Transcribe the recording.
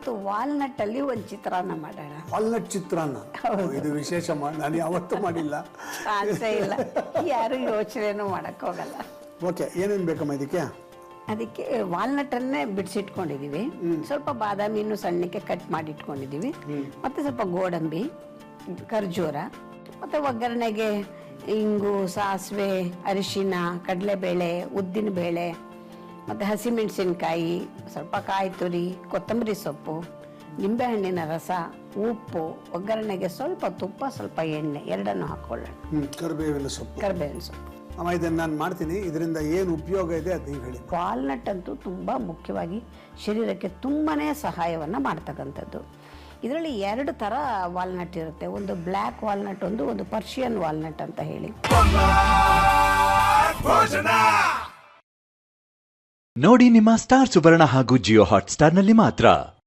ಇವತ್ತು ವಾಲ್ನಟ್ ಅಲ್ಲಿ ಒಂದು ಚಿತ್ರಾನ್ನ ಮಾಡೋಣ. ವಾಲ್ನಟ್ ಚಿತ್ರಾನ್ನ, ಇದು ವಿಶೇಷ. ನಾನು ಯಾವತ್ತೂ ಮಾಡಿಲ್ಲ. ಚಾನ್ಸೇ ಇಲ್ಲ, ಯಾರು ಯೋಚನೆನೂ ಹೋಗಲ್ಲ. ಓಕೆ, ಏನೇನು ಬೇಕಮ್ಮ ಇದಕ್ಕೆ? ಅದಕ್ಕೆ ವಾಲ್ನಟನ್ನೇ ಬಿಡಿಸಿಟ್ಕೊಂಡಿದ್ದೀವಿ, ಸ್ವಲ್ಪ ಬಾದಾಮಿಯನ್ನು ಸಣ್ಣಕ್ಕೆ ಕಟ್ ಮಾಡಿ ಇಟ್ಕೊಂಡಿದ್ದೀವಿ, ಮತ್ತು ಸ್ವಲ್ಪ ಗೋಡಂಬಿ, ಖರ್ಜೂರ, ಮತ್ತು ಒಗ್ಗರಣೆಗೆ ಇಂಗು, ಸಾಸಿವೆ, ಅರಿಶಿನ, ಕಡಲೆಬೇಳೆ, ಉದ್ದಿನಬೇಳೆ, ಮತ್ತು ಹಸಿಮೆಣಸಿನ್ಕಾಯಿ, ಸ್ವಲ್ಪ ಕಾಯಿ ತುರಿ, ಕೊತ್ತಂಬರಿ ಸೊಪ್ಪು, ನಿಂಬೆಹಣ್ಣಿನ ರಸ, ಉಪ್ಪು, ಒಗ್ಗರಣೆಗೆ ಸ್ವಲ್ಪ ತುಪ್ಪ, ಸ್ವಲ್ಪ ಎಣ್ಣೆ, ಎರಡನ್ನು ಹಾಕೊಳ್ಳೋಣ. ಕರಿಬೇವಿನ ಸೊಪ್ಪು. ಅಮ್ಮ, ಇದನ್ನು ನಾನು ಮಾಡ್ತೀನಿ. ಇದರಿಂದ ಏನು ಉಪಯೋಗ ಇದೆ ಅದು ನೀವು ಹೇಳಿ. ವಾಲ್ನಟ್ ಅಂತೂ ತುಂಬ ಮುಖ್ಯವಾಗಿ ಶರೀರಕ್ಕೆ ತುಂಬನೇ ಸಹಾಯವನ್ನು ಮಾಡ್ತಕ್ಕಂಥದ್ದು. ಇದರಲ್ಲಿ 2 ಥರ ವಾಲ್ನಟ್ ಇರುತ್ತೆ. ಒಂದು ಬ್ಲ್ಯಾಕ್ ವಾಲ್ನಟ್, ಒಂದು ಪರ್ಷಿಯನ್ ವಾಲ್ನಟ್ ಅಂತ ಹೇಳಿ. ನೋಡಿ ನಿಮ್ಮ ಸ್ಟಾರ್ ಸುವರ್ಣ ಹಾಗೂ ಜಿಯೋ ಹಾಟ್ ಸ್ಟಾರ್ ನಲ್ಲಿ ಮಾತ್ರ